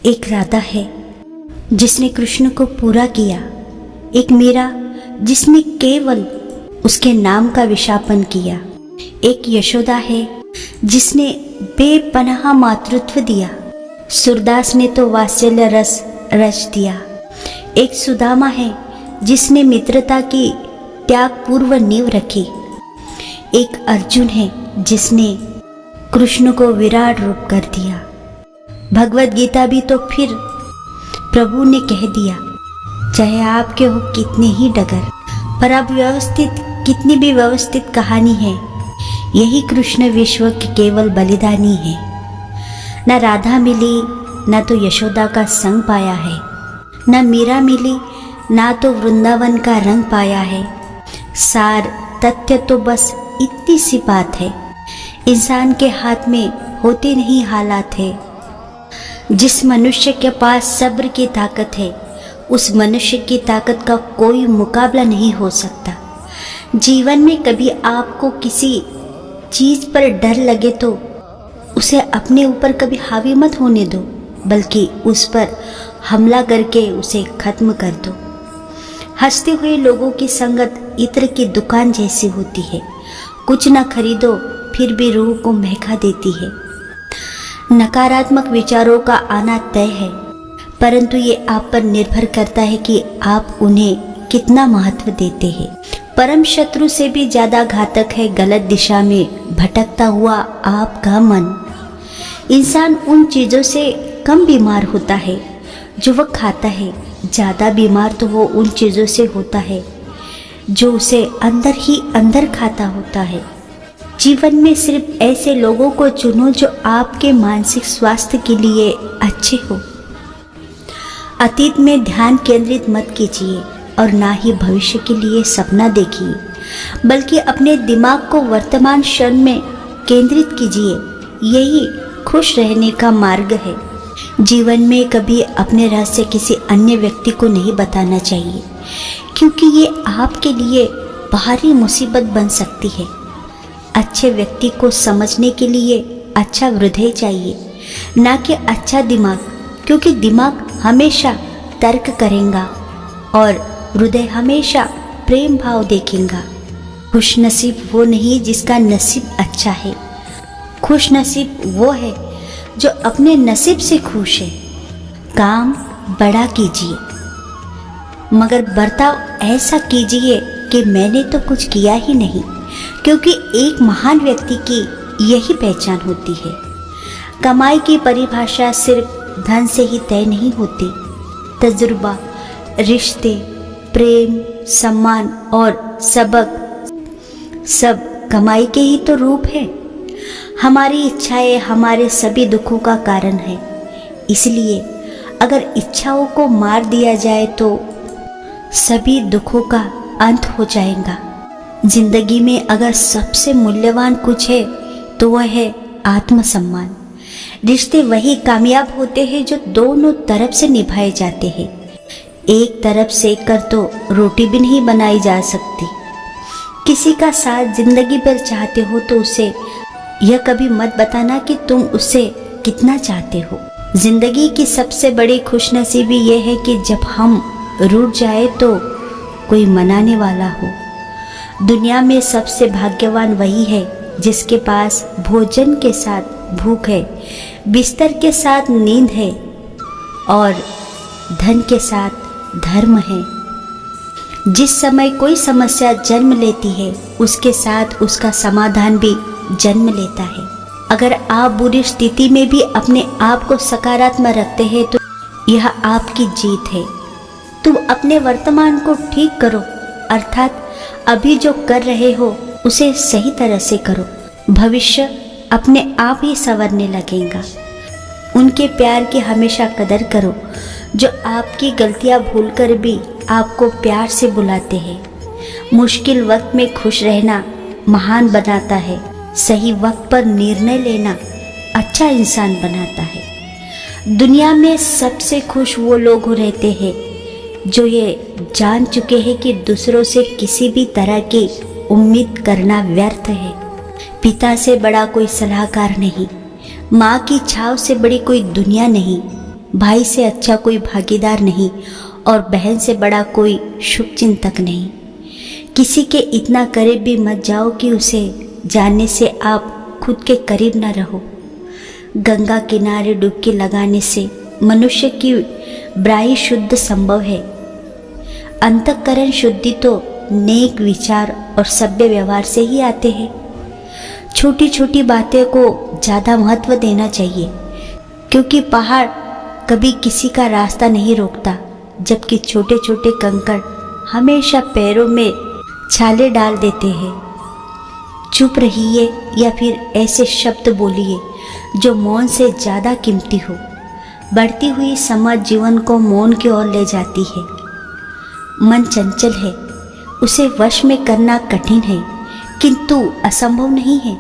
एक राधा है जिसने कृष्ण को पूरा किया, एक मीरा जिसने केवल उसके नाम का विशापन किया, एक यशोदा है जिसने बेपनाह मातृत्व दिया, सूरदास ने तो वात्सल्य रस रच दिया, एक सुदामा है जिसने मित्रता की त्यागपूर्व नींव रखी, एक अर्जुन है जिसने कृष्ण को विराट रूप कर दिया। भगवत गीता भी तो फिर प्रभु ने कह दिया, चाहे आपके हो कितने ही डगर, पर अब व्यवस्थित कितनी भी व्यवस्थित कहानी है, यही कृष्ण विश्व के केवल बलिदानी है। न राधा मिली न तो यशोदा का संग पाया है, न मीरा मिली ना तो वृंदावन का रंग पाया है। सार तथ्य तो बस इतनी सी बात है, इंसान के हाथ में होते नहीं हालात है। जिस मनुष्य के पास सब्र की ताकत है, उस मनुष्य की ताकत का कोई मुकाबला नहीं हो सकता। जीवन में कभी आपको किसी चीज़ पर डर लगे तो उसे अपने ऊपर कभी हावी मत होने दो, बल्कि उस पर हमला करके उसे खत्म कर दो। हंसते हुए लोगों की संगत इत्र की दुकान जैसी होती है, कुछ न खरीदो फिर भी रूह को महका देती है। नकारात्मक विचारों का आना तय है, परंतु ये आप पर निर्भर करता है कि आप उन्हें कितना महत्व देते हैं। परम शत्रु से भी ज़्यादा घातक है गलत दिशा में भटकता हुआ आपका मन। इंसान उन चीज़ों से कम बीमार होता है जो वह खाता है, ज़्यादा बीमार तो वो उन चीज़ों से होता है जो उसे अंदर ही अंदर खाता होता है। जीवन में सिर्फ ऐसे लोगों को चुनो जो आपके मानसिक स्वास्थ्य के लिए अच्छे हो। अतीत में ध्यान केंद्रित मत कीजिए और ना ही भविष्य के लिए सपना देखिए, बल्कि अपने दिमाग को वर्तमान क्षण में केंद्रित कीजिए। यही खुश रहने का मार्ग है। जीवन में कभी अपने रहस्य किसी अन्य व्यक्ति को नहीं बताना चाहिए, क्योंकि ये आपके लिए भारी मुसीबत बन सकती है। अच्छे व्यक्ति को समझने के लिए अच्छा हृदय चाहिए, ना कि अच्छा दिमाग, क्योंकि दिमाग हमेशा तर्क करेगा और हृदय हमेशा प्रेम भाव देखेगा। खुश नसीब वो नहीं जिसका नसीब अच्छा है, खुश नसीब वो है जो अपने नसीब से खुश है। काम बड़ा कीजिए, मगर बर्ताव ऐसा कीजिए कि मैंने तो कुछ किया ही नहीं, क्योंकि एक महान व्यक्ति की यही पहचान होती है। कमाई की परिभाषा सिर्फ धन से ही तय नहीं होती। तजुर्बा, रिश्ते, प्रेम, सम्मान और सबक सब कमाई के ही तो रूप है। हमारी इच्छाएं हमारे सभी दुखों का कारण है। इसलिए अगर इच्छाओं को मार दिया जाए तो सभी दुखों का अंत हो जाएगा। जिंदगी में अगर सबसे मूल्यवान कुछ है तो वह है आत्मसम्मान। रिश्ते वही कामयाब होते हैं जो दोनों तरफ से निभाए जाते हैं। एक तरफ से कर तो रोटी भी नहीं बनाई जा सकती। किसी का साथ जिंदगी भर चाहते हो तो उसे यह कभी मत बताना कि तुम उसे कितना चाहते हो। जिंदगी की सबसे बड़ी खुशनसीबी यह है कि जब हम रूठ जाए तो कोई मनाने वाला हो। दुनिया में सबसे भाग्यवान वही है जिसके पास भोजन के साथ भूख है, बिस्तर के साथ नींद है और धन के साथ धर्म है। जिस समय कोई समस्या जन्म लेती है, उसके साथ उसका समाधान भी जन्म लेता है। अगर आप बुरी स्थिति में भी अपने आप को सकारात्मक रखते हैं तो यह आपकी जीत है। तुम अपने वर्तमान को ठीक करो, अर्थात अभी जो कर रहे हो उसे सही तरह से करो। भविष्य अपने आप ही संवरने लगेगा। उनके प्यार की हमेशा कदर करो जो आपकी गलतियां भूलकर भी आपको प्यार से बुलाते हैं। मुश्किल वक्त में खुश रहना महान बनाता है। सही वक्त पर निर्णय लेना अच्छा इंसान बनाता है। दुनिया में सबसे खुश वो लोग रहते हैं जो ये जान चुके हैं कि दूसरों से किसी भी तरह की उम्मीद करना व्यर्थ है। पिता से बड़ा कोई सलाहकार नहीं, माँ की छाव से बड़ी कोई दुनिया नहीं, भाई से अच्छा कोई भागीदार नहीं और बहन से बड़ा कोई शुभ चिंतक नहीं। किसी के इतना करीब भी मत जाओ कि उसे जानने से आप खुद के करीब न रहो। गंगा किनारे डुबकी लगाने से मनुष्य की बुराई शुद्ध संभव है। अंतःकरण शुद्धि तो नेक विचार और सभ्य व्यवहार से ही आते हैं। छोटी छोटी बातें को ज़्यादा महत्व देना चाहिए, क्योंकि पहाड़ कभी किसी का रास्ता नहीं रोकता, जबकि छोटे छोटे कंकड़ हमेशा पैरों में छाले डाल देते हैं। चुप रहिए या फिर ऐसे शब्द बोलिए जो मौन से ज़्यादा कीमती हो। बढ़ती हुई समझ जीवन को मौन की ओर ले जाती है। मन चंचल है, उसे वश में करना कठिन है, किंतु असंभव नहीं है।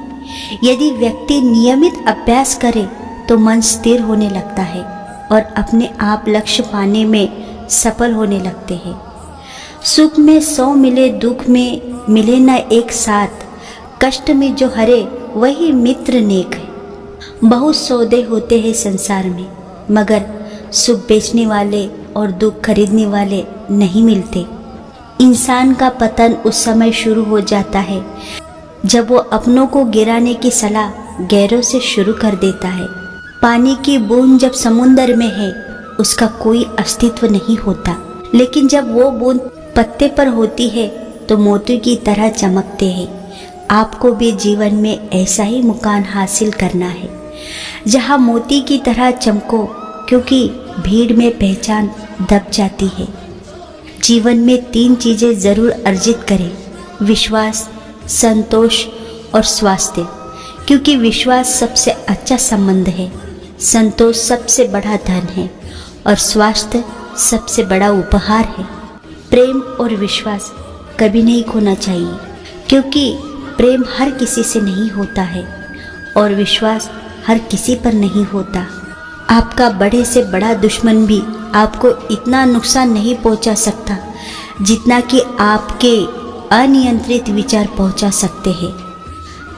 यदि व्यक्ति नियमित अभ्यास करे तो मन स्थिर होने लगता है और अपने आप लक्ष्य पाने में सफल होने लगते हैं। सुख में 100 मिले, दुख में मिले न एक साथ, कष्ट में जो हरे वही मित्र नेक है। बहुत सौदे होते हैं संसार में, मगर सुख बेचने वाले और दुख खरीदने वाले नहीं मिलते। इंसान का पतन उस समय शुरू हो जाता है जब वो अपनों को गिराने की सलाह गैरों से शुरू कर देता है। पानी की बूंद जब समुंदर में है उसका कोई अस्तित्व नहीं होता, लेकिन जब वो बूंद पत्ते पर होती है तो मोती की तरह चमकते हैं। आपको भी जीवन में ऐसा ही मुकाम हासिल करना है जहाँ मोती की तरह चमको, क्योंकि भीड़ में पहचान दब जाती है। जीवन में 3 चीज़ें ज़रूर अर्जित करें: विश्वास, संतोष और स्वास्थ्य। क्योंकि विश्वास सबसे अच्छा संबंध है, संतोष सबसे बड़ा धन है और स्वास्थ्य सबसे बड़ा उपहार है। प्रेम और विश्वास कभी नहीं खोना चाहिए, क्योंकि प्रेम हर किसी से नहीं होता है और विश्वास हर किसी पर नहीं होता। आपका बड़े से बड़ा दुश्मन भी आपको इतना नुकसान नहीं पहुंचा सकता जितना कि आपके अनियंत्रित विचार पहुंचा सकते हैं।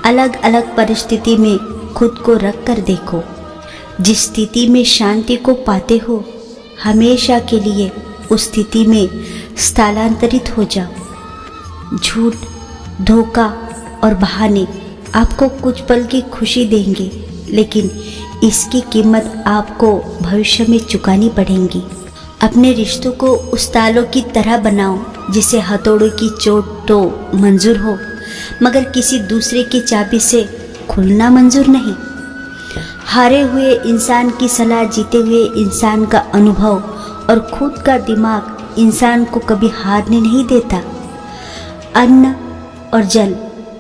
अलग अलग परिस्थिति में खुद को रख कर देखो। जिस स्थिति में शांति को पाते हो, हमेशा के लिए उस स्थिति में स्थानांतरित हो जाओ। झूठ, धोखा और बहाने आपको कुछ पल की खुशी देंगे, लेकिन इसकी कीमत आपको भविष्य में चुकानी पड़ेगी। अपने रिश्तों को उस तालों की तरह बनाओ जिसे हथौड़े की चोट तो मंजूर हो, मगर किसी दूसरे की चाबी से खुलना मंजूर नहीं। हारे हुए इंसान की सलाह जीते हुए इंसान का अनुभव और खुद का दिमाग इंसान को कभी हारने नहीं देता। अन्न और जल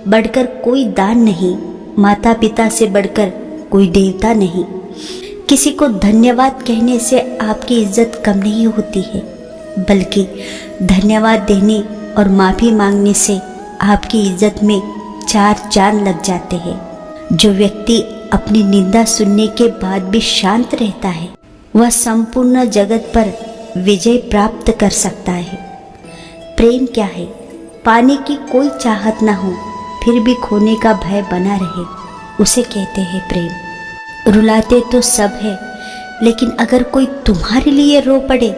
बढ़कर कोई दान नहीं, माता पिता से बढ़कर कोई देवता नहीं। किसी को धन्यवाद कहने से आपकी इज्जत कम नहीं होती है, बल्कि धन्यवाद देने और माफ़ी मांगने से आपकी इज्जत में 4 चांद लग जाते हैं। जो व्यक्ति अपनी निंदा सुनने के बाद भी शांत रहता है, वह संपूर्ण जगत पर विजय प्राप्त कर सकता है। प्रेम क्या है? पाने की कोई चाहत ना हो फिर भी खोने का भय बना रहे, उसे कहते हैं प्रेम। रुलाते तो सब है, लेकिन अगर कोई तुम्हारे लिए रो पड़े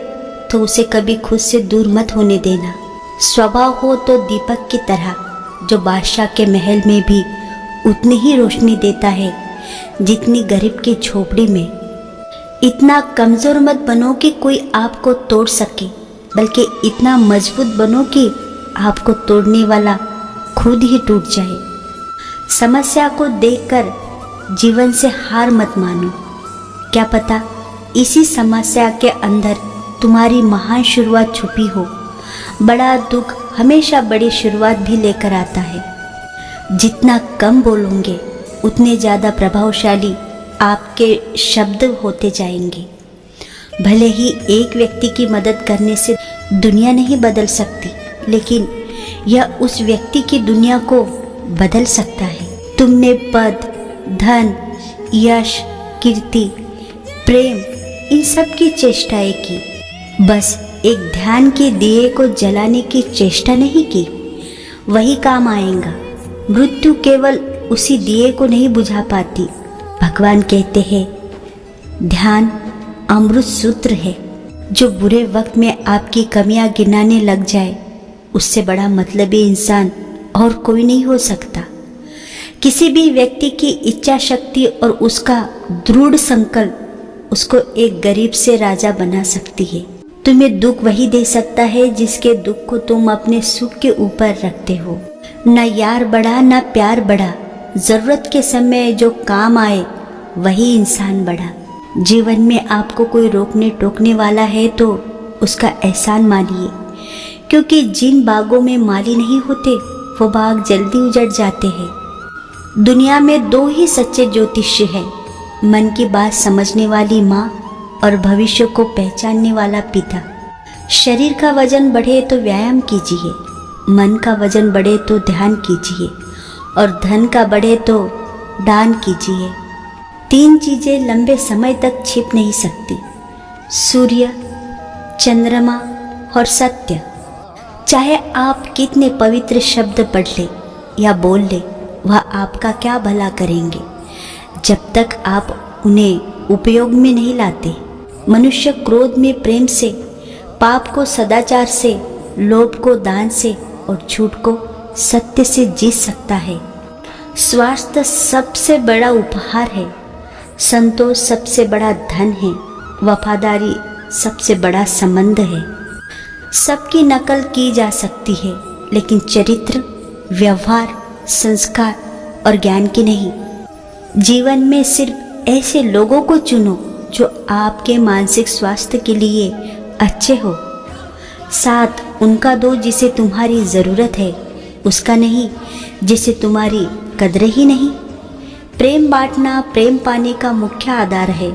तो उसे कभी खुद से दूर मत होने देना। स्वभाव हो तो दीपक की तरह, जो बादशाह के महल में भी उतनी ही रोशनी देता है जितनी गरीब की झोपड़ी में। इतना कमज़ोर मत बनो कि कोई आपको तोड़ सके, बल्कि इतना मजबूत बनो कि आपको तोड़ने वाला खुद ही टूट जाए। समस्या को देखकर जीवन से हार मत मानो। क्या पता इसी समस्या के अंदर तुम्हारी महान शुरुआत छुपी हो। बड़ा दुख हमेशा बड़ी शुरुआत भी लेकर आता है। जितना कम बोलोगे उतने ज़्यादा प्रभावशाली आपके शब्द होते जाएंगे। भले ही एक व्यक्ति की मदद करने से दुनिया नहीं बदल सकती, लेकिन यह उस व्यक्ति की दुनिया को बदल सकता है। तुमने पद, धन, यश, कीर्ति, प्रेम इन सब की चेष्टाएं की, बस एक ध्यान के दिए को जलाने की चेष्टा नहीं की। वही काम आएगा। मृत्यु केवल उसी दिए को नहीं बुझा पाती। भगवान कहते हैं ध्यान अमृत सूत्र है। जो बुरे वक्त में आपकी कमियां गिनाने लग जाए, उससे बड़ा मतलबी इंसान और कोई नहीं हो सकता। किसी भी व्यक्ति की इच्छा शक्ति और उसका दृढ़ संकल्प उसको एक गरीब से राजा बना सकती है। तुम्हें दुख वही दे सकता है जिसके दुख को तुम अपने सुख के ऊपर रखते हो। न यार बड़ा न प्यार बड़ा, जरूरत के समय जो काम आए वही इंसान बड़ा। जीवन में आपको कोई रोकने टोकने वाला है तो उसका एहसान मानिए, क्योंकि जिन बागों में माली नहीं होते वो बाग जल्दी उजड़ जाते हैं। दुनिया में दो ही सच्चे ज्योतिषी हैं, मन की बात समझने वाली माँ और भविष्य को पहचानने वाला पिता। शरीर का वजन बढ़े तो व्यायाम कीजिए, मन का वजन बढ़े तो ध्यान कीजिए और धन का बढ़े तो दान कीजिए। तीन चीजें लंबे समय तक छिप नहीं सकती, सूर्य, चंद्रमा और सत्य। चाहे आप कितने पवित्र शब्द पढ़ ले या बोल ले, वह आपका क्या भला करेंगे जब तक आप उन्हें उपयोग में नहीं लाते। मनुष्य क्रोध में प्रेम से, पाप को सदाचार से, लोभ को दान से और झूठ को सत्य से जीत सकता है। स्वास्थ्य सबसे बड़ा उपहार है, संतोष सबसे बड़ा धन है, वफादारी सबसे बड़ा संबंध है। सबकी नकल की जा सकती है, लेकिन चरित्र, व्यवहार, संस्कार और ज्ञान की नहीं। जीवन में सिर्फ ऐसे लोगों को चुनो जो आपके मानसिक स्वास्थ्य के लिए अच्छे हो। साथ उनका दो जिसे तुम्हारी ज़रूरत है, उसका नहीं जिसे तुम्हारी कदर ही नहीं। प्रेम बांटना प्रेम पाने का मुख्य आधार है।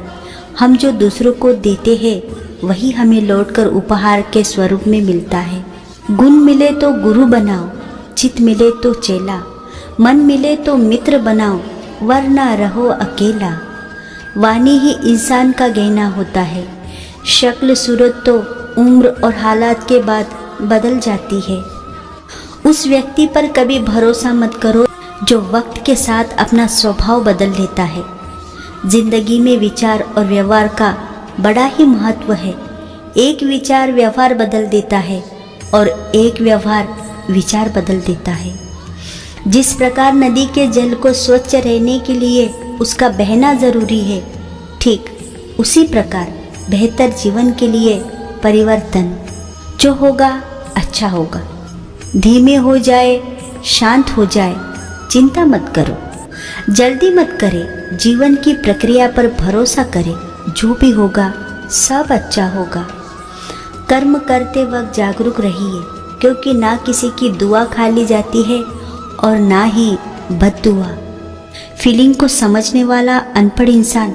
हम जो दूसरों को देते हैं वही हमें लौटकर उपहार के स्वरूप में मिलता है। गुण मिले तो गुरु बनाओ, चित मिले तो चेला, मन मिले तो मित्र बनाओ, वरना रहो अकेला। वाणी ही इंसान का गहना होता है। शक्ल सूरत तो उम्र और हालात के बाद बदल जाती है। उस व्यक्ति पर कभी भरोसा मत करो जो वक्त के साथ अपना स्वभाव बदल लेता है। जिंदगी में विचार और व्यवहार का बड़ा ही महत्व है। एक विचार व्यवहार बदल देता है और एक व्यवहार विचार बदल देता है। जिस प्रकार नदी के जल को स्वच्छ रहने के लिए उसका बहना जरूरी है, ठीक उसी प्रकार बेहतर जीवन के लिए परिवर्तन जो होगा अच्छा होगा। धीमे हो जाए, शांत हो जाए, चिंता मत करो, जल्दी मत करे, जीवन की प्रक्रिया पर भरोसा करे। जो भी होगा सब अच्छा होगा। कर्म करते वक्त जागरूक रहिए, क्योंकि ना किसी की दुआ खा ली जाती है और ना ही बद्दुआ। फीलिंग को समझने वाला अनपढ़ इंसान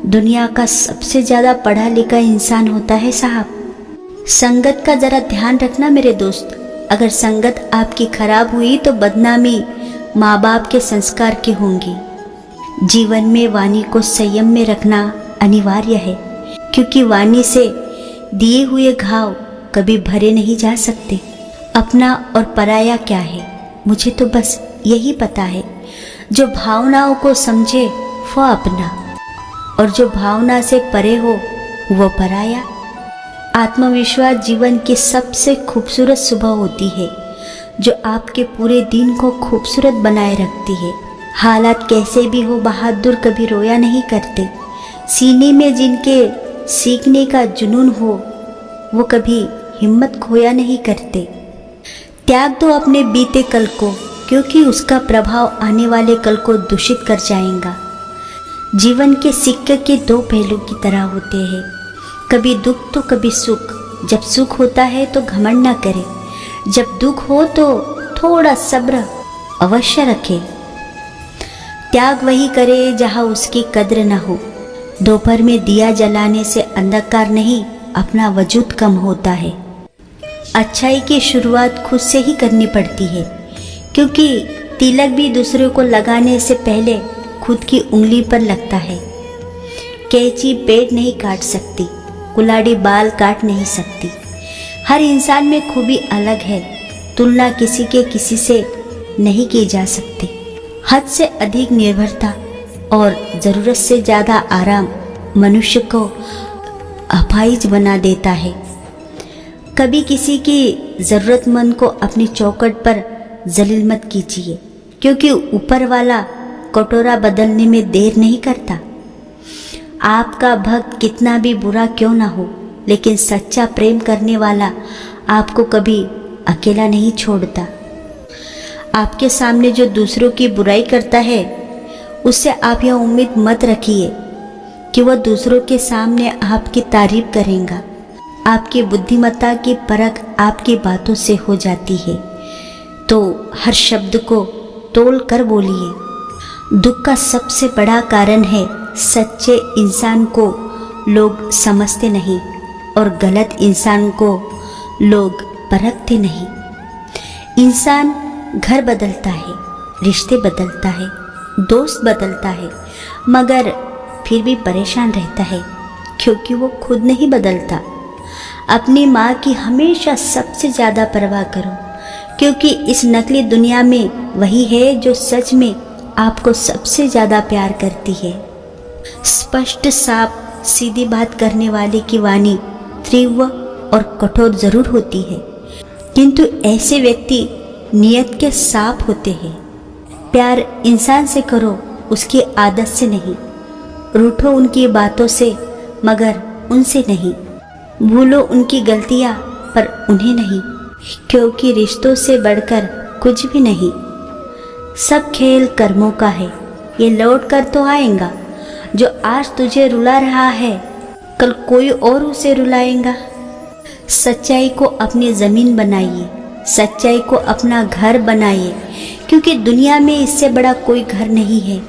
दुनिया का सबसे ज़्यादा पढ़ा लिखा इंसान होता है साहब। संगत का ज़रा ध्यान रखना मेरे दोस्त। अगर संगत आपकी खराब हुई तो बदनामी माँ बाप के संस्कार की होंगी। जीवन में वाणी को संयम में रखना अनिवार्य है, क्योंकि वाणी से दिए हुए घाव कभी भरे नहीं जा सकते। अपना और पराया क्या है, मुझे तो बस यही पता है। जो भावनाओं को समझे वो अपना, और जो भावना से परे हो वो पराया। आत्मविश्वास जीवन की सबसे खूबसूरत सुबह होती है, जो आपके पूरे दिन को खूबसूरत बनाए रखती है। हालात कैसे भी हो, बहादुर कभी रोया नहीं करते। सीने में जिनके सीखने का जुनून हो वो कभी हिम्मत खोया नहीं करते। त्याग दो अपने बीते कल को, क्योंकि उसका प्रभाव आने वाले कल को दूषित कर जाएगा। जीवन के सिक्के के दो पहलू की तरह होते हैं, कभी दुख तो कभी सुख। जब सुख होता है तो घमंड न करे, जब दुख हो तो थोड़ा सब्र अवश्य रखे। त्याग वही करे जहाँ उसकी कद्र न हो। दोपहर में दिया जलाने से अंधकार नहीं, अपना वजूद कम होता है। अच्छाई की शुरुआत खुद से ही करनी पड़ती है, क्योंकि तिलक भी दूसरे को लगाने से पहले खुद की उंगली पर लगता है। कैंची पेड़ नहीं काट सकती, कुल्हाड़ी बाल काट नहीं सकती। हर इंसान में खूबी अलग है, तुलना किसी के किसी से नहीं की जा सकती। हद से अधिक निर्भरता और ज़रूरत से ज़्यादा आराम मनुष्य को अपाहिज बना देता है। कभी किसी की ज़रूरतमंद को अपनी चौखट पर जलील मत कीजिए, क्योंकि ऊपर वाला कटोरा बदलने में देर नहीं करता। आपका भक्त कितना भी बुरा क्यों ना हो, लेकिन सच्चा प्रेम करने वाला आपको कभी अकेला नहीं छोड़ता। आपके सामने जो दूसरों की बुराई करता है, उससे आप यह उम्मीद मत रखिए कि वह दूसरों के सामने आपकी तारीफ करेगा। आपकी बुद्धिमत्ता की परख आपकी बातों से हो जाती है, तो हर शब्द को तोल कर बोलिए। दुख का सबसे बड़ा कारण है सच्चे इंसान को लोग समझते नहीं और गलत इंसान को लोग परखते नहीं। इंसान घर बदलता है, रिश्ते बदलता है, दोस्त बदलता है, मगर फिर भी परेशान रहता है, क्योंकि वो खुद नहीं बदलता। अपनी माँ की हमेशा सबसे ज़्यादा परवाह करो, क्योंकि इस नकली दुनिया में वही है जो सच में आपको सबसे ज़्यादा प्यार करती है। स्पष्ट, साफ, सीधी बात करने वाले की वाणी तीव्र और कठोर जरूर होती है, किंतु ऐसे व्यक्ति नियत के साफ होते हैं। प्यार इंसान से करो, उसकी आदत से नहीं। रूठो उनकी बातों से, मगर उनसे नहीं। भूलो उनकी गलतियाँ, पर उन्हें नहीं, क्योंकि रिश्तों से बढ़कर कुछ भी नहीं। सब खेल कर्मों का है, ये लौट कर तो आएगा। जो आज तुझे रुला रहा है, कल कोई और उसे रुलाएगा। सच्चाई को अपनी ज़मीन बनाइए, सच्चाई को अपना घर बनाइए, क्योंकि दुनिया में इससे बड़ा कोई घर नहीं है।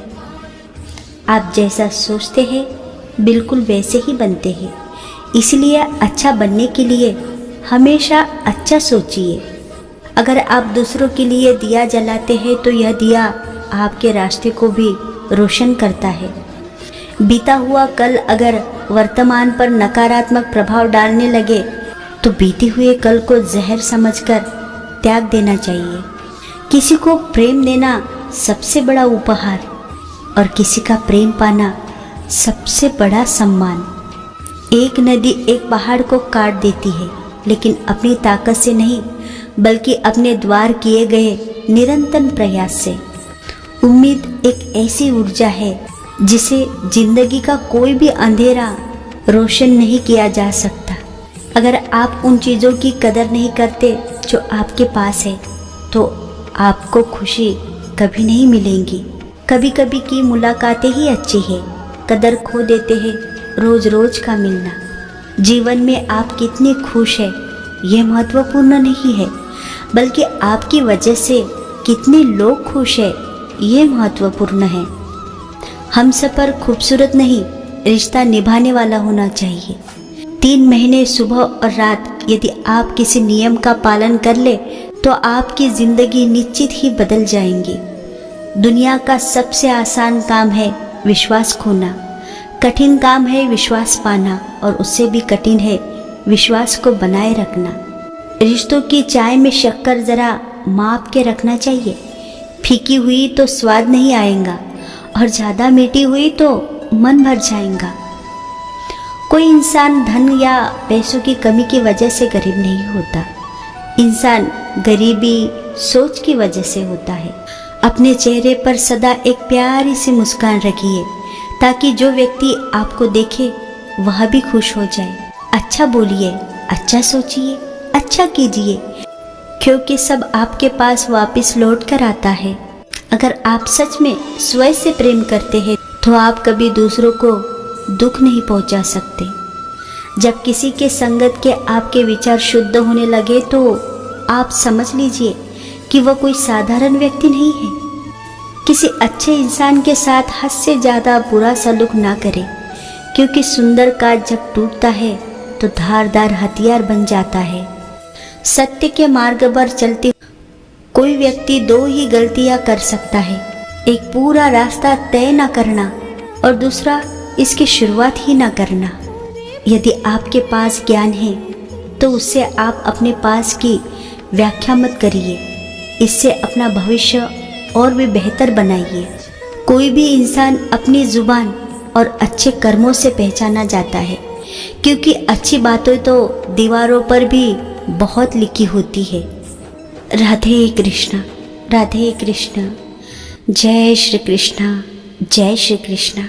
आप जैसा सोचते हैं बिल्कुल वैसे ही बनते हैं। इसलिए अच्छा बनने के लिए हमेशा अच्छा सोचिए। अगर आप दूसरों के लिए दिया जलाते हैं तो यह दिया आपके रास्ते को भी रोशन करता है। बीता हुआ कल अगर वर्तमान पर नकारात्मक प्रभाव डालने लगे तो बीते हुए कल को जहर समझकर त्याग देना चाहिए। किसी को प्रेम देना सबसे बड़ा उपहार और किसी का प्रेम पाना सबसे बड़ा सम्मान। एक नदी एक पहाड़ को काट देती है, लेकिन अपनी ताकत से नहीं, बल्कि अपने द्वार किए गए निरंतर प्रयास से। उम्मीद एक ऐसी ऊर्जा है जिसे जिंदगी का कोई भी अंधेरा रोशन नहीं किया जा सकता। अगर आप उन चीज़ों की कदर नहीं करते जो आपके पास है, तो आपको खुशी कभी नहीं मिलेंगी। कभी कभी की मुलाकातें ही अच्छी है, कदर खो देते हैं रोज रोज का मिलना। जीवन में आप कितने खुश हैं ये महत्वपूर्ण नहीं है, बल्कि आपकी वजह से कितने लोग खुश हैं ये महत्वपूर्ण है। हम सफ़र खूबसूरत नहीं, रिश्ता निभाने वाला होना चाहिए। 3 महीने सुबह और रात यदि आप किसी नियम का पालन कर ले तो आपकी ज़िंदगी निश्चित ही बदल जाएंगी। दुनिया का सबसे आसान काम है विश्वास खोना, कठिन काम है विश्वास पाना, और उससे भी कठिन है विश्वास को बनाए रखना। रिश्तों की चाय में शक्कर ज़रा माप के रखना चाहिए। फीकी हुई तो स्वाद नहीं आएगा, और ज़्यादा मीठी हुई तो मन भर जाएगा। कोई इंसान धन या पैसों की कमी की वजह से गरीब नहीं होता। इंसान गरीबी सोच की वजह से होता है। अपने चेहरे पर सदा एक प्यारी सी मुस्कान रखिए, ताकि जो व्यक्ति आपको देखे वह भी खुश हो जाए। अच्छा बोलिए, अच्छा सोचिए, अच्छा कीजिए, क्योंकि सब आपके पास वापस लौट कर आता है। अगर आप सच में स्वयं से प्रेम करते हैं तो आप कभी दूसरों को दुख नहीं पहुंचा सकते। जब किसी के संगत के आपके विचार शुद्ध होने लगे तो आप समझ लीजिए कि वह कोई साधारण व्यक्ति नहीं है। किसी अच्छे इंसान के साथ हद से ज़्यादा बुरा सलूक ना करें, क्योंकि सुंदर काज जब टूटता है तो धारदार हथियार बन जाता है। सत्य के मार्ग पर चलते कोई व्यक्ति 2 ही गलतियां कर सकता है, एक पूरा रास्ता तय न करना और दूसरा इसकी शुरुआत ही न करना। यदि आपके पास ज्ञान है तो उससे आप अपने पास की व्याख्या मत करिए, इससे अपना भविष्य और भी बेहतर बनाइए। कोई भी इंसान अपनी जुबान और अच्छे कर्मों से पहचाना जाता है, क्योंकि अच्छी बातें तो दीवारों पर भी बहुत लिखी होती है। राधे कृष्ण, राधे कृष्ण। जय श्री कृष्ण, जय श्री कृष्ण।